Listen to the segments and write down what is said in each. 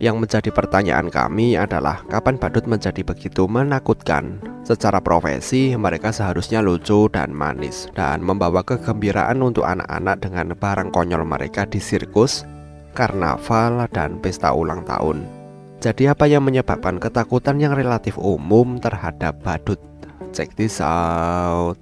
Yang menjadi pertanyaan kami adalah kapan badut menjadi begitu menakutkan? Secara profesi, mereka seharusnya lucu dan manis dan membawa kegembiraan untuk anak-anak dengan barang konyol mereka di sirkus, karnaval, dan pesta ulang tahun. Jadi apa yang menyebabkan ketakutan yang relatif umum terhadap badut? Check this out.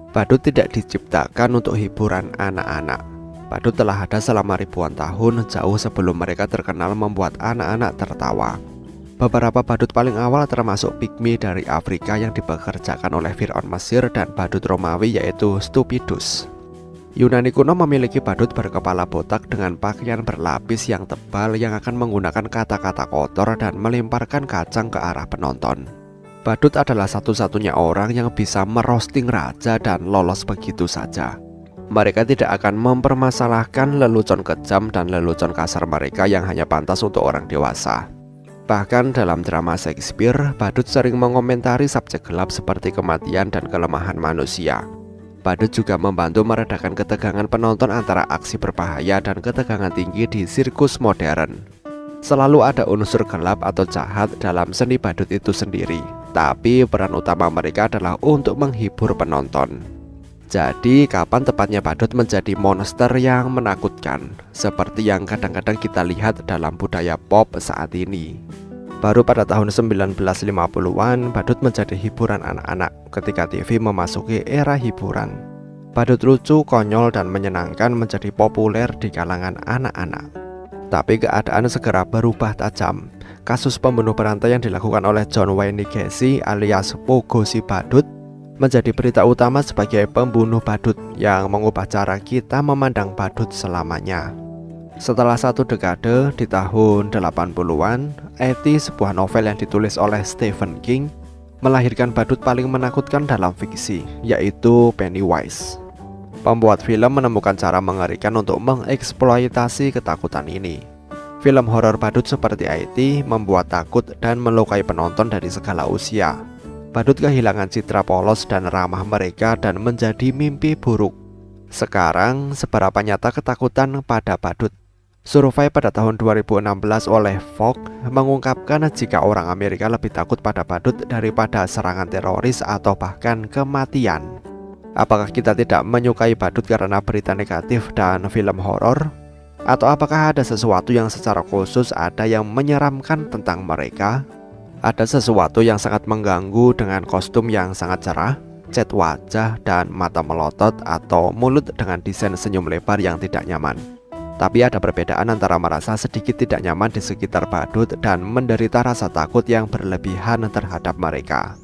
Badut tidak diciptakan untuk hiburan anak-anak. Badut telah ada selama ribuan tahun, jauh sebelum mereka terkenal membuat anak-anak tertawa. Beberapa badut paling awal termasuk pygmy dari Afrika yang dipekerjakan oleh Firaun Mesir dan badut Romawi yaitu Stupidus. Yunani kuno memiliki badut berkepala botak dengan pakaian berlapis yang tebal yang akan menggunakan kata-kata kotor dan melemparkan kacang ke arah penonton. Badut adalah satu-satunya orang yang bisa merosting raja dan lolos begitu saja. Mereka tidak akan mempermasalahkan lelucon kejam dan lelucon kasar mereka yang hanya pantas untuk orang dewasa. Bahkan dalam drama Shakespeare, badut sering mengomentari subjek gelap seperti kematian dan kelemahan manusia. Badut juga membantu meredakan ketegangan penonton antara aksi berbahaya dan ketegangan tinggi di sirkus modern. Selalu ada unsur gelap atau jahat dalam seni badut itu sendiri, tapi peran utama mereka adalah untuk menghibur penonton. Jadi, kapan tepatnya badut menjadi monster yang menakutkan, seperti yang kadang-kadang kita lihat dalam budaya pop saat ini? Baru pada tahun 1950-an, badut menjadi hiburan anak-anak ketika TV memasuki era hiburan. Badut lucu, konyol, dan menyenangkan menjadi populer di kalangan anak-anak. Tapi keadaan segera berubah tajam. Kasus pembunuh berantai yang dilakukan oleh John Wayne Gacy alias Pogo si Badut menjadi berita utama sebagai pembunuh badut yang mengubah cara kita memandang badut selamanya. Setelah satu dekade, di tahun 80-an, E.T., sebuah novel yang ditulis oleh Stephen King, melahirkan badut paling menakutkan dalam fiksi, yaitu Pennywise. Pembuat film menemukan cara mengerikan untuk mengeksploitasi ketakutan ini. Film horor badut seperti E.T. membuat takut dan melukai penonton dari segala usia. Badut kehilangan citra polos dan ramah mereka dan menjadi mimpi buruk. Sekarang, seberapa nyata ketakutan pada badut? Survei pada tahun 2016 oleh Vogue mengungkapkan jika orang Amerika lebih takut pada badut daripada serangan teroris atau bahkan kematian. Apakah kita tidak menyukai badut karena berita negatif dan film horor? Atau apakah ada sesuatu yang secara khusus ada yang menyeramkan tentang mereka? Ada sesuatu yang sangat mengganggu dengan kostum yang sangat cerah, cat wajah, dan mata melotot atau mulut dengan desain senyum lebar yang tidak nyaman. Tapi ada perbedaan antara merasa sedikit tidak nyaman di sekitar badut dan menderita rasa takut yang berlebihan terhadap mereka.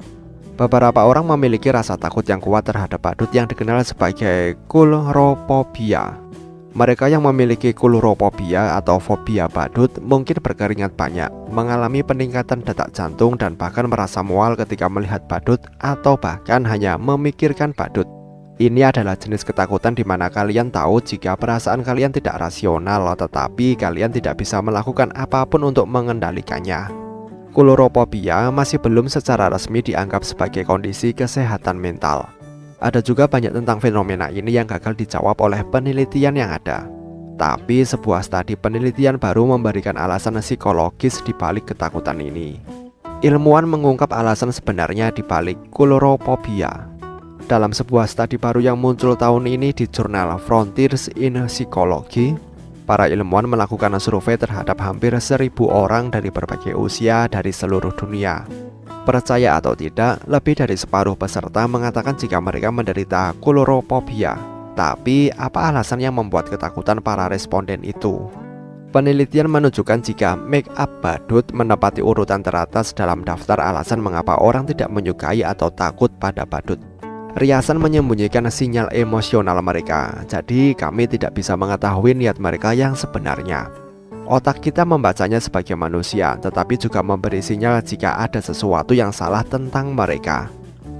Beberapa orang memiliki rasa takut yang kuat terhadap badut yang dikenal sebagai coulrophobia. Mereka yang memiliki coulrophobia atau fobia badut mungkin berkeringat banyak, mengalami peningkatan detak jantung dan bahkan merasa mual ketika melihat badut atau bahkan hanya memikirkan badut. Ini adalah jenis ketakutan di mana kalian tahu jika perasaan kalian tidak rasional, tetapi kalian tidak bisa melakukan apapun untuk mengendalikannya. Coulrophobia masih belum secara resmi dianggap sebagai kondisi kesehatan mental. Ada juga banyak tentang fenomena ini yang gagal dijawab oleh penelitian yang ada. Tapi sebuah studi penelitian baru memberikan alasan psikologis di balik ketakutan ini. Ilmuwan mengungkap alasan sebenarnya di balik coulrophobia. Dalam sebuah studi baru yang muncul tahun ini di jurnal Frontiers in Psychology, para ilmuwan melakukan survei terhadap hampir 1.000 orang dari berbagai usia dari seluruh dunia. Percaya atau tidak, lebih dari separuh peserta mengatakan jika mereka menderita coulrophobia. Tapi, apa alasan yang membuat ketakutan para responden itu? Penelitian menunjukkan jika make up badut menempati urutan teratas dalam daftar alasan mengapa orang tidak menyukai atau takut pada badut. Riasan menyembunyikan sinyal emosional mereka, jadi kami tidak bisa mengetahui niat mereka yang sebenarnya. Otak kita membacanya sebagai manusia, tetapi juga memberi sinyal jika ada sesuatu yang salah tentang mereka.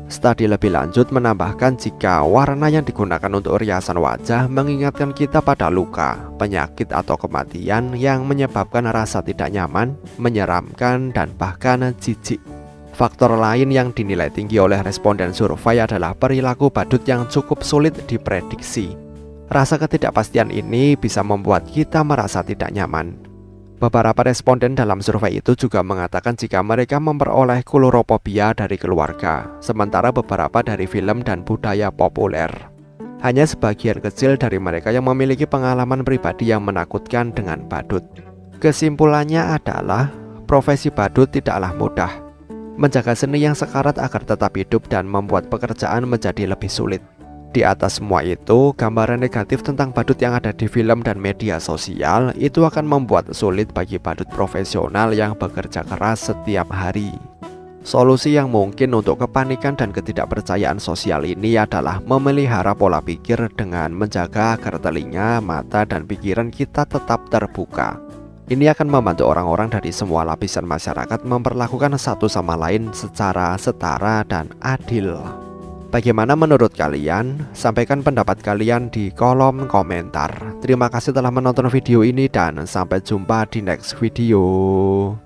Studi lebih lanjut menambahkan jika warna yang digunakan untuk riasan wajah mengingatkan kita pada luka, penyakit atau kematian yang menyebabkan rasa tidak nyaman, menyeramkan, dan bahkan jijik. Faktor lain yang dinilai tinggi oleh responden survei adalah perilaku badut yang cukup sulit diprediksi. Rasa ketidakpastian ini bisa membuat kita merasa tidak nyaman. Beberapa responden dalam survei itu juga mengatakan jika mereka memperoleh kulurophobia dari keluarga, sementara beberapa dari film dan budaya populer. Hanya sebagian kecil dari mereka yang memiliki pengalaman pribadi yang menakutkan dengan badut. Kesimpulannya adalah, profesi badut tidaklah mudah. Menjaga seni yang sekarat agar tetap hidup dan membuat pekerjaan menjadi lebih sulit. Di atas semua itu, gambaran negatif tentang badut yang ada di film dan media sosial itu akan membuat sulit bagi badut profesional yang bekerja keras setiap hari. Solusi yang mungkin untuk kepanikan dan ketidakpercayaan sosial ini adalah memelihara pola pikir dengan menjaga agar telinga, mata, dan pikiran kita tetap terbuka. Ini akan membantu orang-orang dari semua lapisan masyarakat memperlakukan satu sama lain secara setara dan adil. Bagaimana menurut kalian? Sampaikan pendapat kalian di kolom komentar. Terima kasih telah menonton video ini dan sampai jumpa di next video.